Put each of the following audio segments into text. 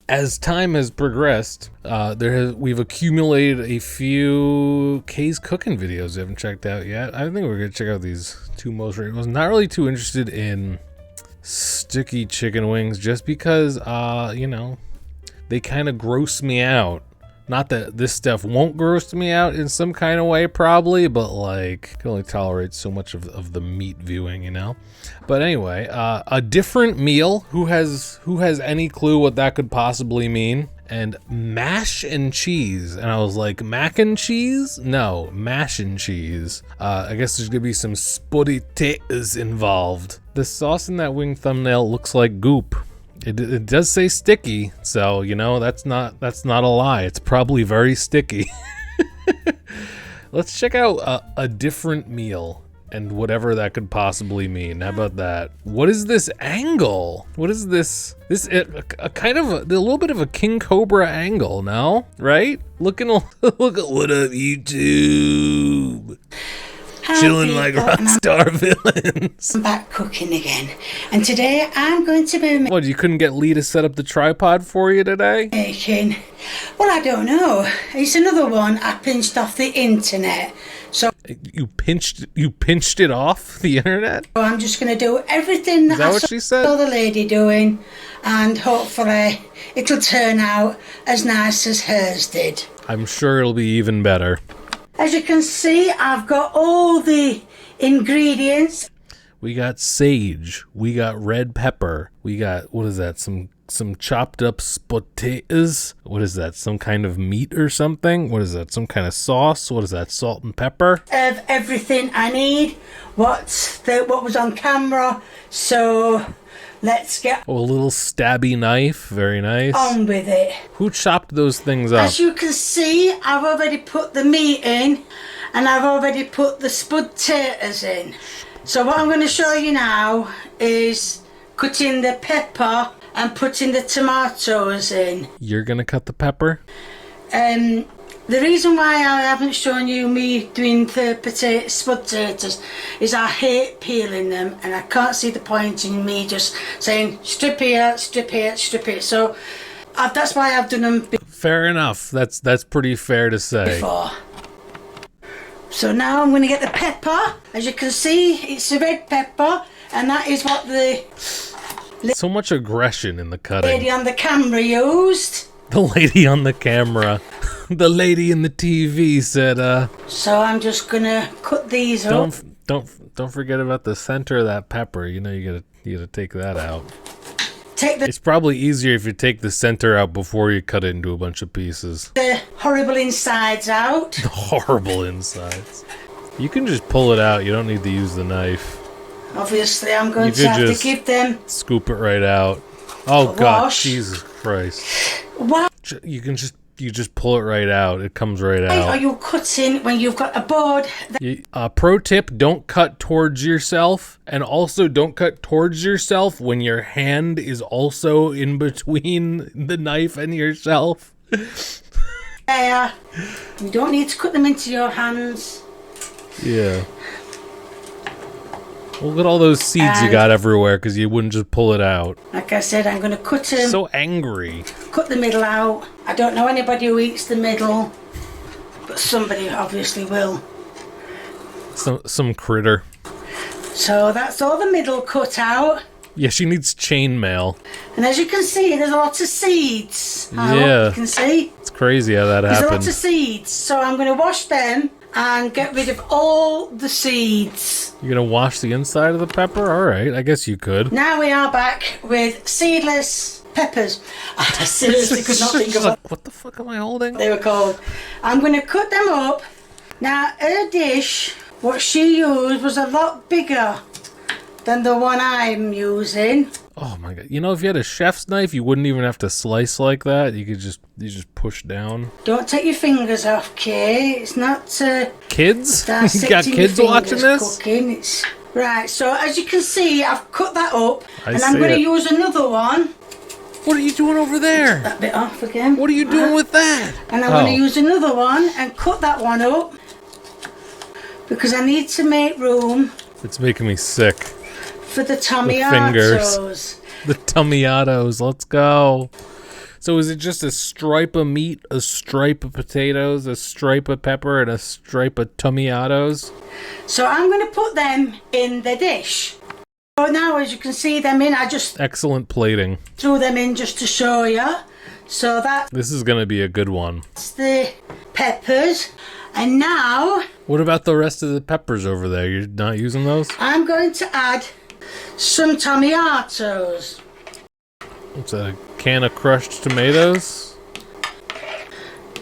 as time has progressed, we've accumulated a few Kay's cooking videos I haven't checked out yet. I think we're gonna check out these two most recent ones. Not really too interested in sticky chicken wings, just because you know, they kind of gross me out. Not that this stuff won't gross me out in some kind of way, probably, but like, I can only tolerate so much of the meat viewing, you know? But anyway, a different meal. Who has any clue what that could possibly mean? And mash and cheese. And I was like, mac and cheese? No, mash and cheese. I guess there's gonna be some spuddy taters involved. The sauce in that wing thumbnail looks like goop. It does say sticky, so you know that's not a lie. It's probably very sticky. Let's check out a different meal and whatever that could possibly mean. How about that? What is this angle? What is this? A kind of a little bit of a king cobra angle, no? Right? Look at what up, YouTube. Chilling like rockstar villains. I'm back cooking again, and today I'm going to be What, you couldn't get Lee to set up the tripod for you today? making, well, I don't know. It's another one I pinched off the internet. So You pinched it off the internet? I'm just going to do everything that that I what she said? saw the lady doing, and hopefully it'll turn out as nice as hers did. I'm sure it'll be even better. As you can see, I've got all the ingredients. We got sage, we got red pepper, we got, what is that, some chopped up potatoes? What is that, some kind of meat or something? What is that, some kind of sauce? What is that, salt and pepper? Of everything I need, what was on camera, so let's get Oh, a little stabby knife, very nice. on with it. Who chopped those things up? As you can see, I've already put the meat in, and I've already put the spud taters in. So what I'm going to show you now is cutting the pepper and putting the tomatoes in. You're gonna cut the pepper? The reason why I haven't shown you me doing the spud taters is I hate peeling them, and I can't see the point in me just saying strip here, strip here, strip here. So that's why I've done them Fair enough. That's pretty fair to say. before. So now I'm going to get the pepper. As you can see, it's a red pepper, and that is what the So much aggression in the cutting. lady on the camera used. The lady on the camera. The lady in the TV said, So I'm just gonna cut these up. Don't forget about the center of that pepper. You know you gotta take that out. Take It's probably easier if you take the center out before you cut it into a bunch of pieces. the horrible insides out. The horrible insides. You can just pull it out. You don't need to use the knife. Obviously, I'm going You to could have to just give them scoop it right out. Oh God, wash. Jesus Christ! Why You just pull it right out. It comes right are out. you cutting when you've got a board? Pro tip: don't cut towards yourself, and also don't cut towards yourself when your hand is also in between the knife and yourself. There. You don't need to cut them into your hands. Yeah. Look at all those seeds you got everywhere because you wouldn't just pull it out. Like I said, I'm going to cut them. So angry. Cut the middle out. I don't know anybody who eats the middle, but somebody obviously will. Some critter. So that's all the middle cut out. Yeah, she needs chainmail. And as you can see, there's a lot of seeds. I hope Yeah. you can see. It's crazy how that There's a lot happened. of seeds. So I'm going to wash them and get rid of all the seeds. You're gonna wash the inside of the pepper? Alright, I guess you could. Now we are back with seedless peppers. I seriously could not think of What the fuck am I holding? they were called. I'm going to cut them up. Now, her dish, what she used was a lot bigger than the one I'm using. Oh my God. You know, if you had a chef's knife, you wouldn't even have to slice like that. You just push down. Don't take your fingers off, Kay. It's not Kids? You got dissecting kids your watching fingers this? cooking. It's... Right, so as you can see, I've cut that up. I and I'm see going to it. use another one. What are you doing over there? That bit off again. What are you doing with that? And I'm going to use another one and cut that one up. Because I need to make room It's making me sick. for the fingers. tomatoes. The tomatos. Let's go. So is it just a stripe of meat, a stripe of potatoes, a stripe of pepper, and a stripe of tomatoes? So I'm going to put them in the dish. So now, as you can see them in, I just Excellent plating. threw them in just to show you. So This is going to be a good one. that's the peppers. And now What about the rest of the peppers over there? You're not using those? I'm going to add some tomatoes. It's a can of crushed tomatoes.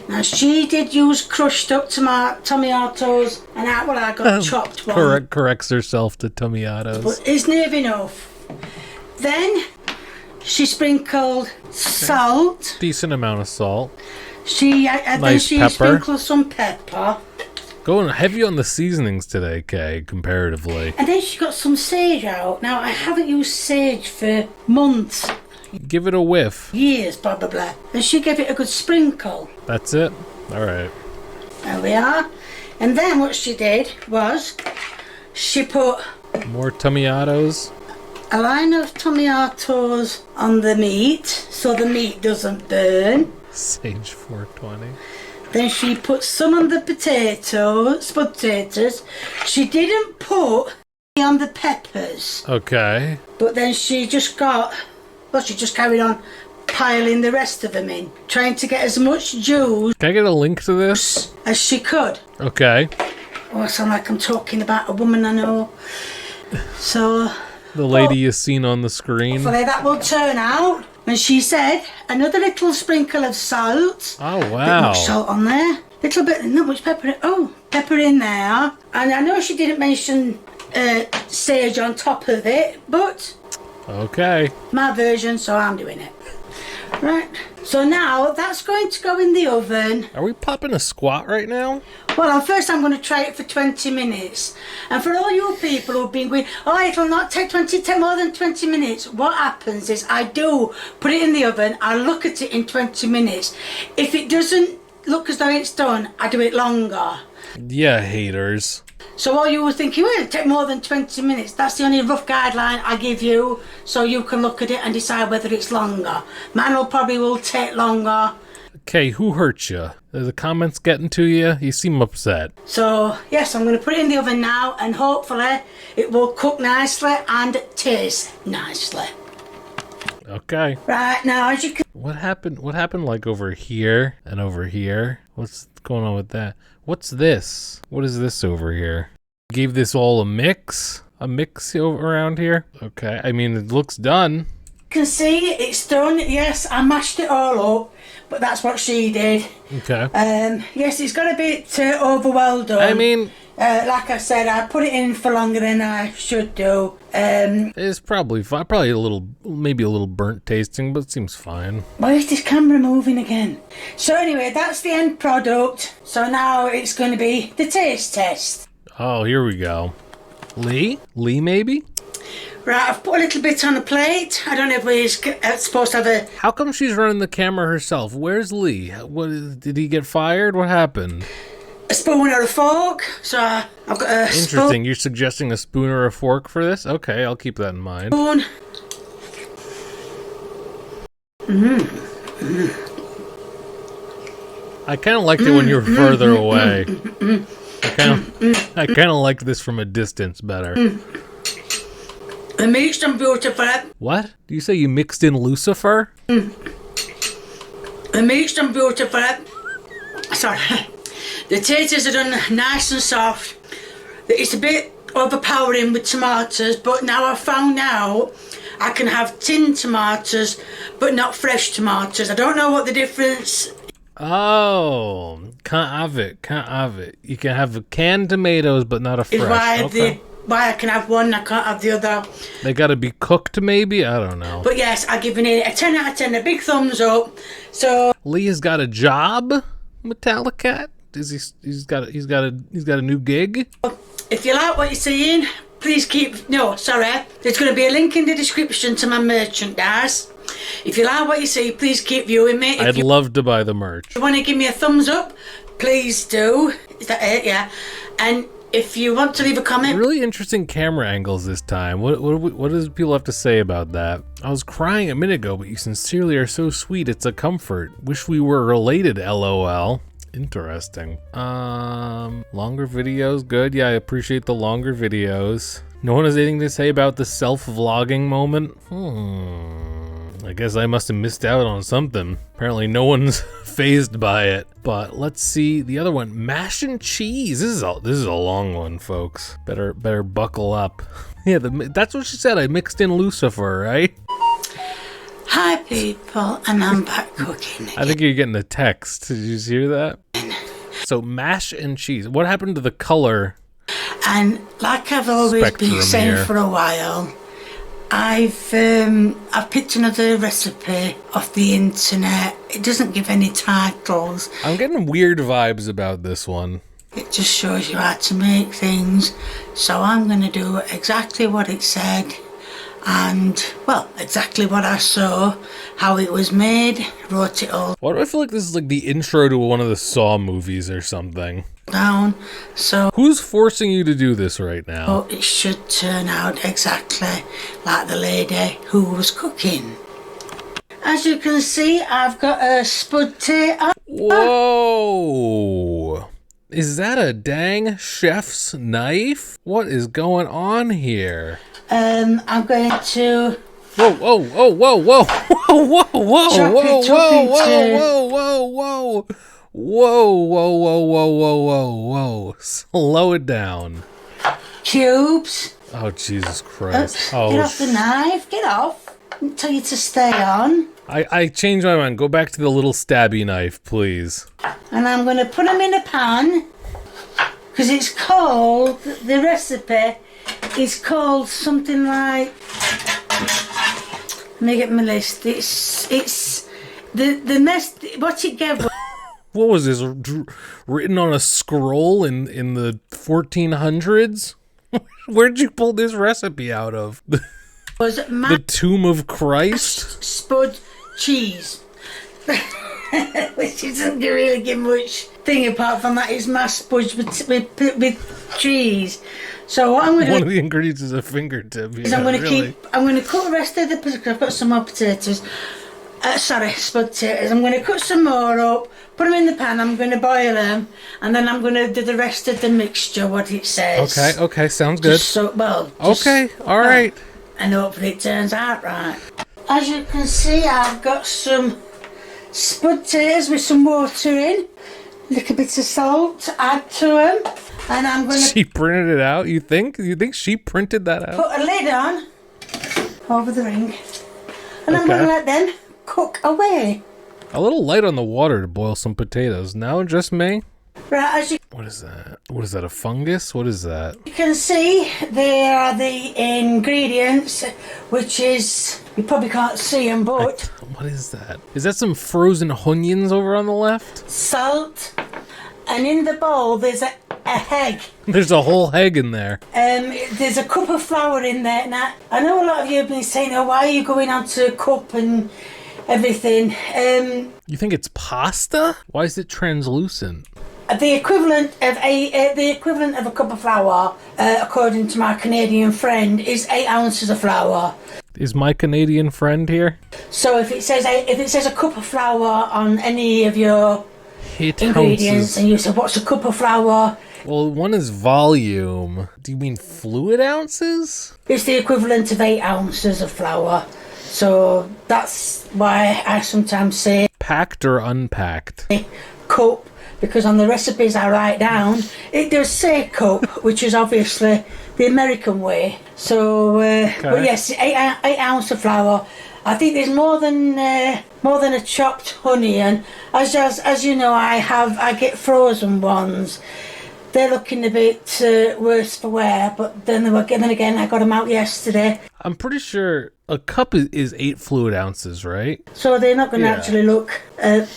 Now she did use crushed up tomatoes, and I got chopped one. Corrects herself to tomatoes. But isn't it enough? Then she sprinkled salt. Decent amount of salt. Then Nice she pepper. sprinkled some pepper. Going heavy on the seasonings today, Kay, comparatively. And then she got some sage out. Now I haven't used sage for months. Give it a whiff. Years probably. And she gave it a good sprinkle. That's it? Alright. There we are. And then what she did was she put More tomatoes. a line of tomatoes on the meat so the meat doesn't burn. Sage 420. Then she put some on the spud potatoes. She didn't put on the peppers. Okay. But then she just carried on piling the rest of them in, trying to get as much juice Can I get a link to this? as she could. Okay. Oh, I sound like I'm talking about a woman I know. So, The lady you've seen on the screen. hopefully that will turn out. And she said, another little sprinkle of salt. Oh, Bit wow. much salt on there. Little bit, not much pepper. Pepper in there. And I know she didn't mention sage on top of it, but Okay. my version, so I'm doing it. Right. So now that's going to go in the oven. Are we popping a squat right now? Well, first I'm going to try it for 20 minutes. And for all you people who've been going, oh, it'll not take more than 20 minutes. What happens is I do put it in the oven. I look at it in 20 minutes. If it doesn't look as though it's done, I do it longer. Yeah, haters. So all you were thinking, well, it'll take more than 20 minutes. That's the only rough guideline I give you, so you can look at it and decide whether it's longer. Mine will take longer. Okay, who hurt you? Are the comments getting to you? You seem upset. So, yes, I'm going to put it in the oven now, and hopefully it will cook nicely and taste nicely. Okay. Right, now, as you can... What happened like over here and over here? What's going on with that? What's this? What is this over here? Gave this all a mix? A mix around here? Okay, I mean, it looks done. can see it's done. Yes, I mashed it all up, but that's what she did. Okay. Yes, it's got a bit over well done. I mean, like I said, I put it in for longer than I should do. it's probably fine. Probably maybe a little burnt tasting, but it seems fine. Why is this camera moving again? So anyway, that's the end product. So now it's going to be the taste test. Oh, here we go. Lee maybe? Right, I've put a little bit on a plate. I don't know if we're supposed to have a... How come she's running the camera herself? Where's Lee? Did he get fired? What happened? a spoon or a fork. So I've got a Interesting. You're suggesting a spoon or a fork for this? Okay, I'll keep that in mind. spoon. I kind of liked it when you were further away. I kind of liked this from a distance better. The meat's done beautiful. What? Do you say you mixed in Lucifer? The meat's done beautiful. Sorry. The taters are done nice and soft. It's a bit overpowering with tomatoes, but now I've found out I can have tinned tomatoes, but not fresh tomatoes. I don't know what the difference. Oh, can't have it. You can have canned tomatoes, but not a fresh. Is why I can have one, I can't have the other. They gotta be cooked, maybe? I don't know. But yes, I've given it a 10 out of 10, a big thumbs up. So Lee has got a job, Metallicat? He's got a new gig? if you like what you're seeing, please there's going to be a link in the description to my merchandise. If you like what you see, please keep viewing me. I'd love to buy the merch. If you want to give me a thumbs up, please do. Is that it? Yeah. And If you want to leave a comment... Really interesting camera angles this time. What does people have to say about that? I was crying a minute ago, but you sincerely are so sweet. It's a comfort. Wish we were related, LOL. Interesting. Longer videos, good. Yeah, I appreciate the longer videos. No one has anything to say about the self-vlogging moment? I guess I must have missed out on something. Apparently no one's fazed by it. But let's see the other one. Mash and cheese. This is a long one, folks. Better buckle up. Yeah, that's what she said. I mixed in Lucifer, right? Hi people, and I'm back cooking again. I think you're getting a text. Did you hear that? So mash and cheese. What happened to the color? And like I've always been saying here for a while, I've picked another recipe off the internet. It doesn't give any titles. I'm getting weird vibes about this one. It just shows you how to make things. So I'm going to do exactly what it said. And, well, exactly what I saw, how it was made, wrote it all. Why do I feel like this is like the intro to one of the Saw movies or something? Down, so... Who's forcing you to do this right now? Oh, it should turn out exactly like the lady who was cooking. As you can see, I've got a spud tato. Whoa! Is that a dang chef's knife? What is going on here? I'm going to... Whoa, whoa, whoa, whoa, whoa, whoa, whoa, whoa, Chop whoa, it whoa, up into- whoa, whoa, whoa, whoa, whoa, whoa, whoa, whoa, whoa, whoa. Slow it down. Cubes. Oh, Jesus Christ. Get off the knife. Get off. I'll tell you to stay on. I changed my mind. Go back to the little stabby knife, please. And I'm going to put them in a pan. Because it's called, the recipe is called something like... Let me get my list. It's the mess. What it gave. What was this? Written on a scroll in the 1400s? Where'd you pull this recipe out of? Was the Tomb of Christ? Spud cheese, which doesn't really give much thing apart from that is mashed spudge with cheese. So what I'm going to one of the ingredients is a fingertip. Yeah, I'm going to I'm going to cut the rest of the potatoes. I've got some more potatoes. Spud potatoes. I'm going to cut some more up, put them in the pan. I'm going to boil them, and then I'm going to do the rest of the mixture. What it says. Okay, sounds good. All right. And hopefully it turns out right. As you can see, I've got some spud potatoes with some water in, a little bit of salt. Add to them. And I'm going to... She printed it out, you think? You think she printed that out? Put a lid on over the ring. And I'm going to let them cook away. A little light on the water to boil some potatoes. Now just me? Right, as you... What is that? What is that, a fungus? What is that? You can see there are the ingredients, which is... You probably can't see them, but... What is that? Is that some frozen onions over on the left? Salt. And in the bowl, there's a egg. There's a whole egg in there. There's a cup of flour in there. Now, I know a lot of you have been saying, oh, why are you going on to cup and everything? You think it's pasta? Why is it translucent? The equivalent of a cup of flour, according to my Canadian friend, is 8 ounces of flour. Is my Canadian friend here? So if it says a cup of flour on any of your 8 ingredients, ounces. and you say, what's a cup of flour? Well, one is volume. Do you mean fluid ounces? It's the equivalent of 8 ounces of flour. So that's why I sometimes say packed or unpacked. Cup, because on the recipes I write down, it does say cup, which is obviously the American way. So, but yes, 8 ounces of flour. I think there's more than a chopped onion. As you know, I get frozen ones. They're looking a bit worse for wear, but then again, I got them out yesterday. I'm pretty sure a cup is 8 fluid ounces, right? So they're not going to actually look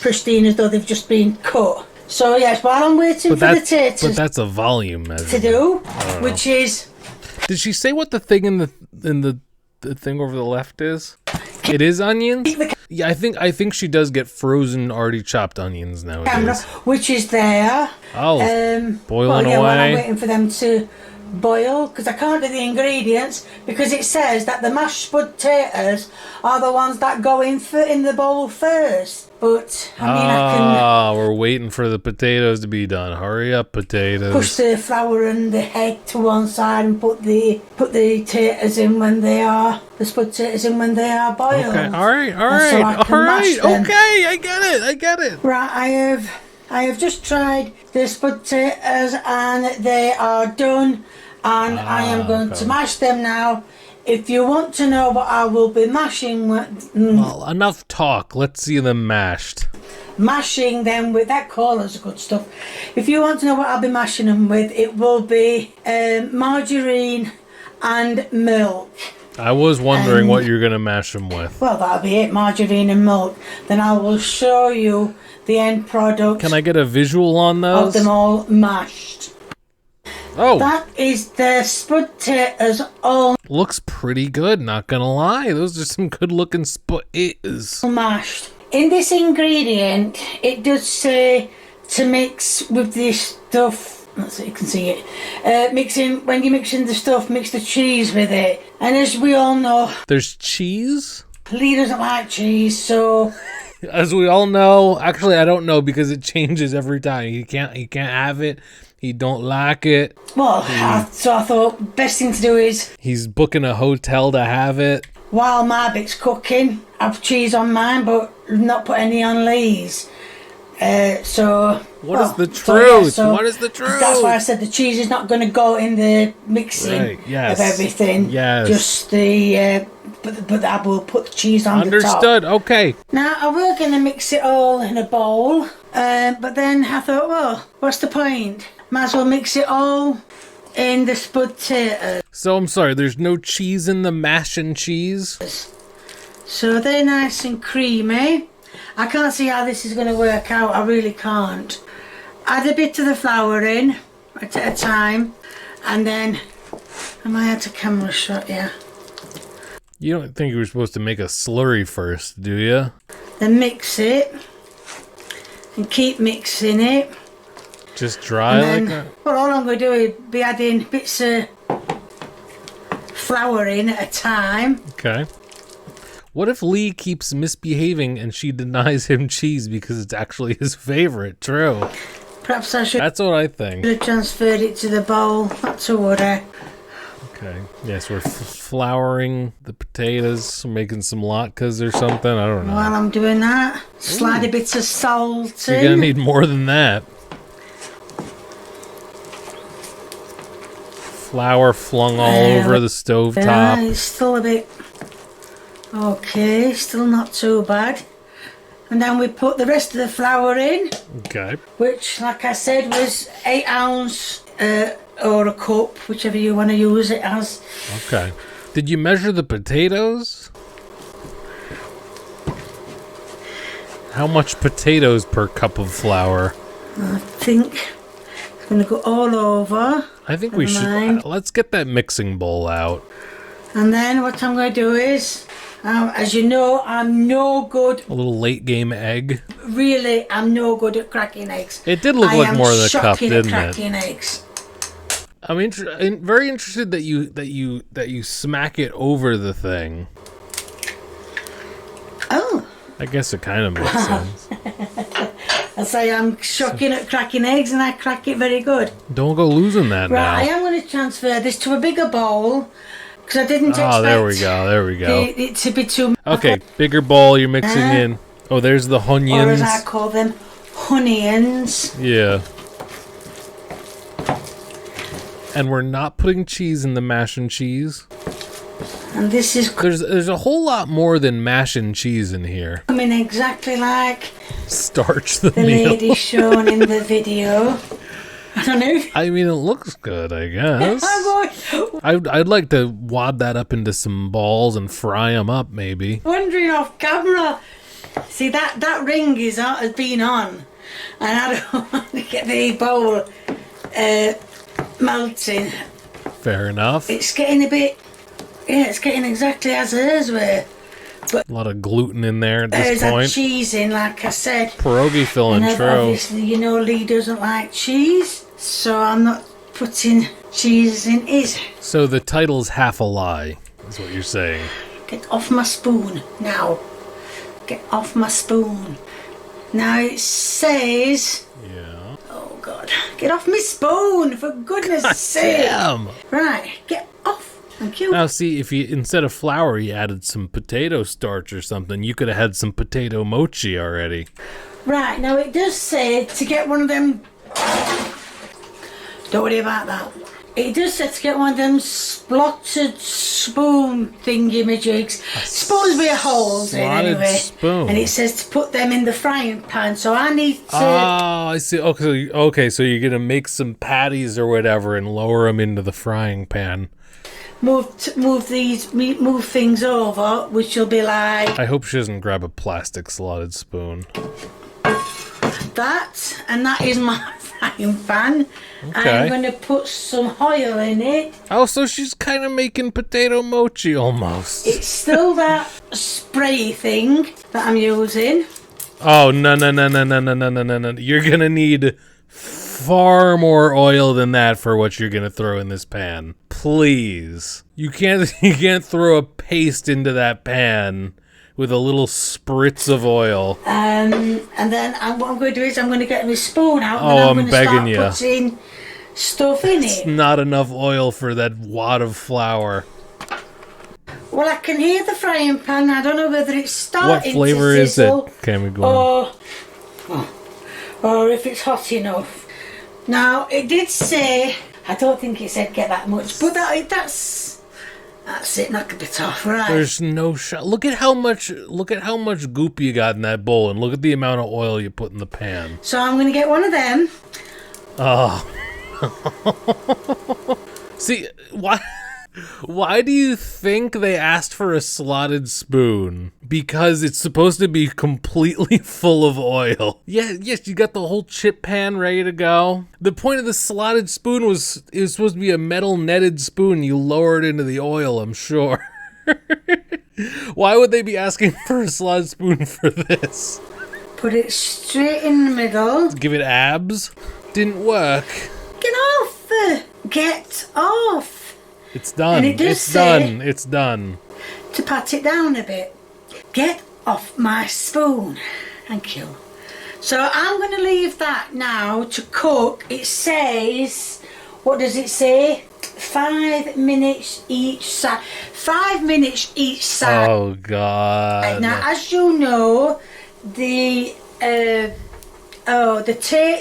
pristine as though they've just been cut. So yes, while I'm waiting for the taters, but that's a volume measure to do, which is. Did she say what the thing in the thing over the left is? It is onions? Yeah, I think she does get frozen, already chopped onions nowadays. Which is there. Boiling away. While I'm away. waiting for them to boil, because I can't do the ingredients, because it says that the mashed spud taters are the ones that go in the bowl first. But I mean, I we're waiting for the potatoes to be done. Hurry up, potatoes. can push the flour and the egg to one side and put the taters in when they are the spud taters in when they are boiled. Okay, all right, okay, I get it. Right, I have just tried the spud taters and they are done, and I am going to mash them now. If you want to know what I will be mashing with... Well, enough talk. Let's see them mashed. Mashing them with... That colour's good stuff. If you want to know what I'll be mashing them with, it will be margarine and milk. I was wondering what you're going to mash them with. Well, that'll be it, margarine and milk. Then I will show you the end product. Can I get a visual on those? Of them all mashed. Oh. That is the spud taters all looks pretty good, not gonna lie. Those are some good looking spuddies. Mashed. In this ingredient, it does say to mix with this stuff. Let's see, you can see it. When you're mixing the stuff, mix the cheese with it. And as we all know, there's cheese? Lee doesn't like cheese, so... As we all know, actually I don't know because it changes every time. He can't have it. He don't like it. Well, so I thought best thing to do is... He's booking a hotel to have it. While my bit's cooking, I've cheese on mine, but not put any on Lee's. What is the truth? What is the truth? That's why I said the cheese is not going to go in the mixing of everything. Yes. Just the... But I will put the cheese on the top. Understood. Okay. Now, I was going to mix it all in a bowl, but then I thought, well, what's the point? Might as well mix it all in the spud taters. So, I'm sorry, there's no cheese in the mash and cheese? So they're nice and creamy. I can't see how this is going to work out. I really can't. Add a bit of the flour in at a time, and then I might add a camera shot, yeah. You don't think you were supposed to make a slurry first, do you? Then mix it and keep mixing it. Just dry like that? Well, all I'm going to do is be adding bits of flour in at a time. Okay. What if Lee keeps misbehaving and she denies him cheese because it's actually his favorite? True. Perhaps I should... That's what I think. Have transferred it to the bowl. That's a would. Okay. Yes, we're flouring the potatoes, making some latkes or something. I don't know. While I'm doing that, slide a bit of salt in. You're going to need more than that. Flour flung all over the stove top. It's still a bit... Okay, still not too bad. And then we put the rest of the flour in. Okay. Which, like I said, was 8 ounce or a cup, whichever you want to use it as. Okay. Did you measure the potatoes? How much potatoes per cup of flour? I think it's going to go all over. I think we should... Let's get that mixing bowl out. And then what I'm going to do is... as you know, I'm no good... A little late game egg. Really, I'm no good at cracking eggs. It did look like more than a cup, didn't it? Cracking eggs. I'm very interested that you smack it over the thing. Oh. I guess it kind of makes sense. I say I'm shocking at cracking eggs, and I crack it very good. Don't go losing that now. Right, I am going to transfer this to a bigger bowl. Because I didn't expect... Oh, there we go. It to be too... Okay, bigger bowl you're mixing in. Oh, there's the onions. Or as I call them, onions. Yeah. And we're not putting cheese in the mash and cheese. And this is... There's a whole lot more than mash and cheese in here. I mean, exactly like... Starch the meal. Lady shown in the video. I don't know. I mean, it looks good, I guess. I'd like to wad that up into some balls and fry them up, maybe. Wondering off camera. See, that ring has been on. And I don't want to get the bowl melting. Fair enough. It's getting a bit... Yeah, it's getting exactly as hers were. But A lot of gluten in there at there's this that point. cheese in, like I said. Pierogi filling, And true. obviously, you know, Lee doesn't like cheese, so I'm not putting cheese in his. So the title's half a lie, is what you're saying. Get off my spoon now. Get off my spoon. Now it says, Yeah. oh God, get off my spoon, for goodness sake. Damn! Right, get off. Thank you. Now see, if you, instead of flour, you added some potato starch or something, you could have had some potato mochi already. Right, now it does say to get one of them. Don't worry about that. It does say to get one of them splotted spoon thingy-majigs. Supposed to be a holes in Slotted anyway. spoon. And it says to put them in the frying pan, so I need to Oh, I see. Okay, so you're gonna make some patties or whatever and lower them into the frying pan. move things over, which will be like I hope she doesn't grab a plastic slotted spoon. that, and that is my frying pan. Okay. I'm going to put some oil in it. Oh, so she's kind of making potato mochi almost. It's still that spray thing that I'm using. Oh, no. You're gonna need far more oil than that for what you're gonna throw in this pan. Please. You can't throw a paste into that pan with a little spritz of oil. And then what I'm going to do is I'm going to get my spoon out. Oh, and I'm I'm going begging to ya. start putting stuff in It's it. not enough oil for that wad of flour. Well, I can hear the frying pan. I don't know whether it's starting What flavor to is it? sizzle Can we go on? or if it's hot enough. Now, it did say, I don't think it said get that much, but that's it, knock a bit off, right? There's no shot. Look at how much goop you got in that bowl, and look at the amount of oil you put in the pan. So I'm going to get one of them. Oh. See, why do you think they asked for a slotted spoon? Because it's supposed to be completely full of oil. Yeah, yes, you got the whole chip pan ready to go. The point of the slotted spoon was supposed to be a metal netted spoon. You lower it into the oil, I'm sure. Why would they be asking for a slotted spoon for this? Put it straight in the middle. Give it abs? Didn't work. Get off! Get off! It's done. And it does It's say- done. It's done. To pat it down a bit. Get off my spoon. Thank you. So I'm going to leave that now to cook. It says, what does it say? 5 minutes each side. 5 minutes each side. Oh, God. Now, as you know, the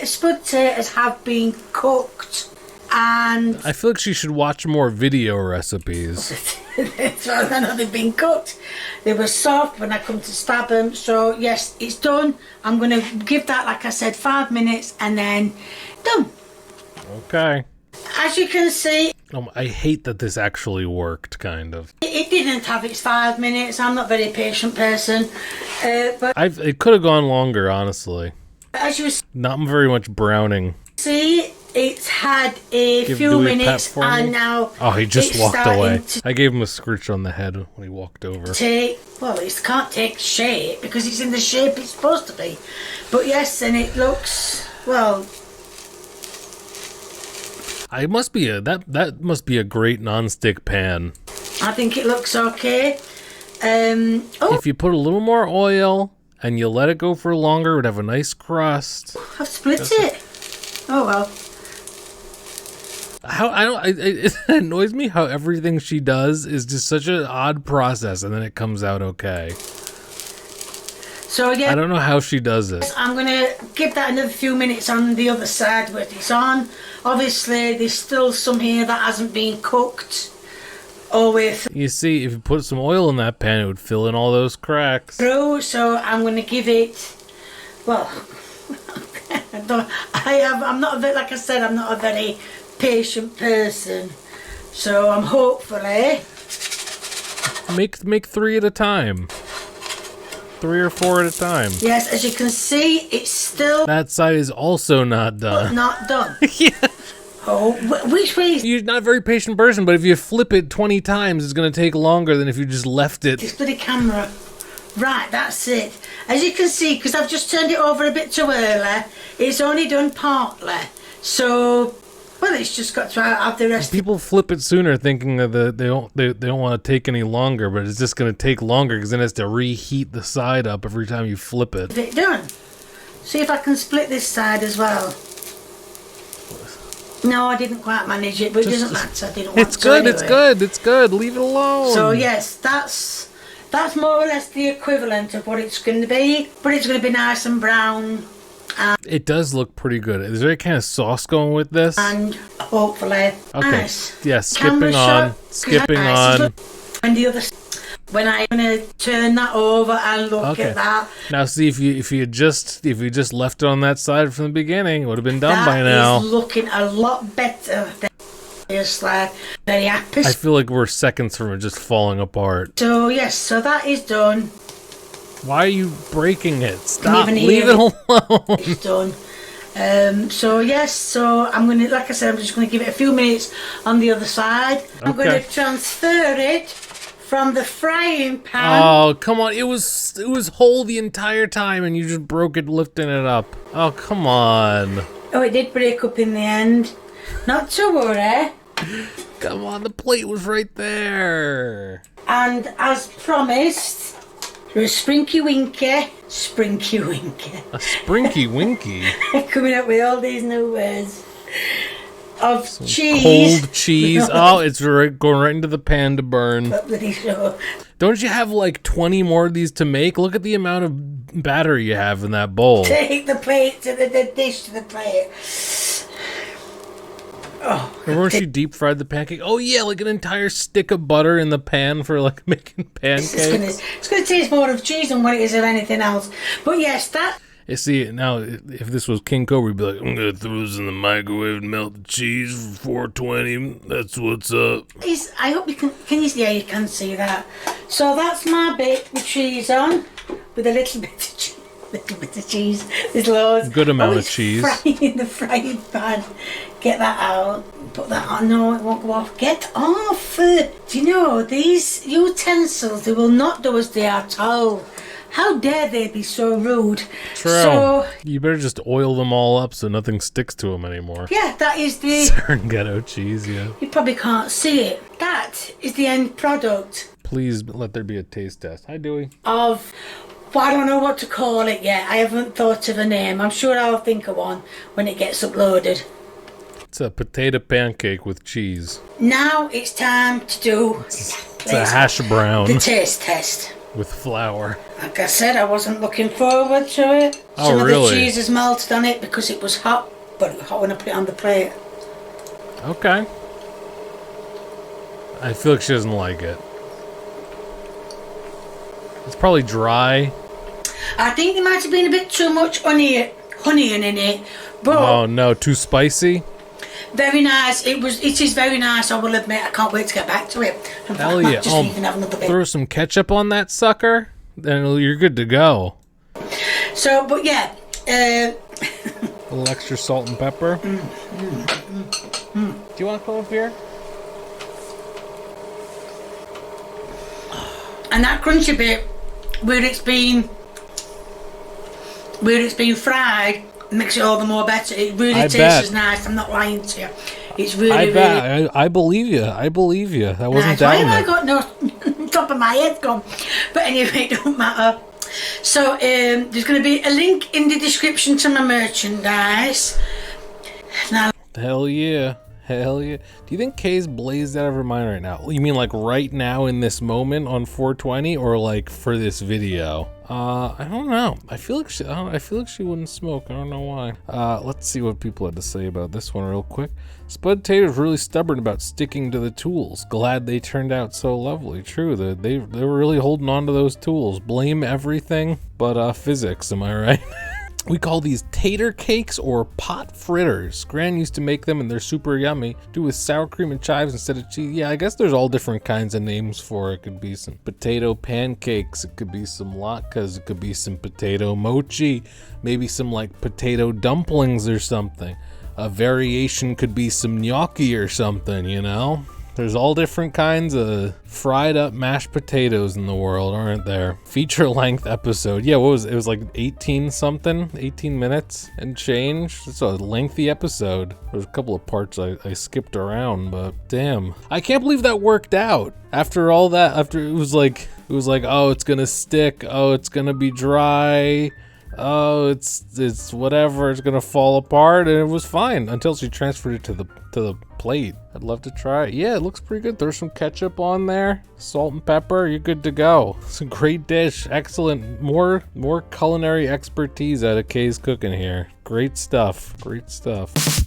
spud taters have been cooked, and I feel like she should watch more video recipes. so I know they've been cooked. They were soft when I come to stab them. So yes, it's done. I'm going to give that, like I said, 5 minutes, and then done. Okay. As you can see, I hate that this actually worked, kind of. it didn't have its 5 minutes. I'm not a very patient person, but It could have gone longer, honestly. as you Not very much browning. see, it's had a Do few we pep minutes, for and me? now Oh, he just it's walked starting away. to I gave him a scritch on the head when he walked over. it can't take shape because it's in the shape it's supposed to be. But yes, and it looks, well, That must be a great non-stick pan. I think it looks okay. Oh, If you put a little more oil and you let it go for longer, it would have a nice crust. I've split it. Oh well. It annoys me how everything she does is just such an odd process, and then it comes out okay. So yeah, I don't know how she does it. I'm going to give that another few minutes on the other side with it's on. Obviously, there's still some here that hasn't been cooked all the way You see, if you put some oil in that pan, it would fill in all those cracks. through. So I'm going to give it, well, I'm not a bit, like I said, I'm not a very patient person. So I'm hopefully, Make 3 at a time. 3 or 4 at a time. yes, as you can see, it's still That side is also not done. not done. Yeah. Oh, which way is You're not a very patient person, but if you flip it 20 times, it's going to take longer than if you just left it. this bloody camera? Right, that's it. As you can see, because I've just turned it over a bit too early, it's only done partly. So, well, it's just got to have the rest. People flip it sooner, thinking that they don't want to take any longer, but it's just going to take longer because then it has to reheat the side up every time you flip it. It done. See if I can split this side as well. No, I didn't quite manage it, but it doesn't matter. I didn't want It's to good. anyway. It's good. It's good. Leave it alone. So yes, that's more or less the equivalent of what it's going to be, but it's going to be nice and brown. It does look pretty good. Is there any kind of sauce going with this? And hopefully Okay. nice. Yeah, Camera shot, skipping nice. on. And the other, when I'm going to turn that over and look at that. Now see if you just left it on that side from the beginning, it would have been done by now. That is looking a lot better than like very happy. I feel like we're seconds from it just falling apart. So yes, so that is done. Why are you breaking it? Stop. Even Leave it alone. It's done. So yes, so I'm going to, like I said, I'm just going to give it a few minutes on the other side. I'm going to transfer it from the frying pan. Oh, come on. It was whole the entire time and you just broke it lifting it up. Oh, come on. Oh, it did break up in the end. Not to worry. Come on, the plate was right there. And as promised, there's Sprinky Winky. A sprinky winky. Coming up with all these new words. Of cheese. Cold cheese. Oh, it's going right into the pan to burn. Don't you have like 20 more of these to make? Look at the amount of batter you have in that bowl. Take the plate to the dish to the plate. Oh, Remember when she deep fried the pancake? Oh yeah, like an entire stick of butter in the pan for like making pancakes. It's gonna taste more of cheese than what it is of anything else. But yes, that. You see, now if this was King Cobra, we'd be like, I'm gonna throw this in the microwave and melt the cheese for 420. That's what's up. I hope you can you see? Yeah, you can see that. So that's my bit with cheese on, with a little bit of cheese. There's loads. Good amount of cheese. Frying in the frying pan. Get that out. Put that on. No, it won't go off. Get off. Do you know these utensils? They will not do as they are told. How dare they be so rude? True. So you better just oil them all up so nothing sticks to them anymore. yeah, that is the. Serenghetto cheese, yeah. You probably can't see it. That is the end product Please let there be a taste test. Hi, Dewey. of. Well, I don't know what to call it yet. I haven't thought of a name. I'm sure I'll think of one when it gets uploaded. It's a potato pancake with cheese. Now it's time to do It's a hash brown the taste test. with flour. Like I said, I wasn't looking forward to it. Oh, Some of really? the cheese has melted on it because it was hot, but it was hot when I put it on the plate. Okay. I feel like she doesn't like it. It's probably dry. I think there might have been a bit too much onion in it, but Oh no, too spicy? very nice. It is very nice, I will admit. I can't wait to get back to it. In fact, Hell I might yeah. just even have another bit. Throw some ketchup on that sucker, then you're good to go. So, but yeah, A little extra salt and pepper. Do you want to come up here? and that crunchy bit where it's been fried makes it all the more better. It really I tastes bet. as nice. I'm not lying to you. It's really, I really bet. I believe you. I believe you. I wasn't nice. Why down have I there. got no top of my head gone? But anyway, it don't matter. So there's going to be a link in the description to my merchandise. Now, Hell yeah. Hell yeah. Do you think Kay's blazed out of her mind right now? You mean like right now in this moment on 420 or like for this video? I don't know. I feel like she wouldn't smoke. I don't know why. Let's see what people had to say about this one real quick. Spud Tater's really stubborn about sticking to the tools. Glad they turned out so lovely. True, they were really holding on to those tools. Blame everything but physics, am I right? We call these tater cakes or pot fritters. Gran used to make them and they're super yummy. Do with sour cream and chives instead of cheese. Yeah, I guess there's all different kinds of names for it. It could be some potato pancakes. It could be some latkes. It could be some potato mochi. Maybe some like potato dumplings or something. A variation could be some gnocchi or something, you know? There's all different kinds of fried up mashed potatoes in the world, aren't there? Feature length episode. Yeah, what was it? It was like 18 minutes and change. It's a lengthy episode. There's a couple of parts I skipped around, but damn. I can't believe that worked out. After all that, after it was like, oh, it's gonna stick. Oh, it's gonna be dry. Oh, it's whatever. It's gonna fall apart, and it was fine until she transferred it to the plate. I'd love to try it. Yeah, it looks pretty good. There's some ketchup on there, salt and pepper. You're good to go. It's a great dish. Excellent. More culinary expertise out of Kay's Cooking here. Great stuff. Great stuff.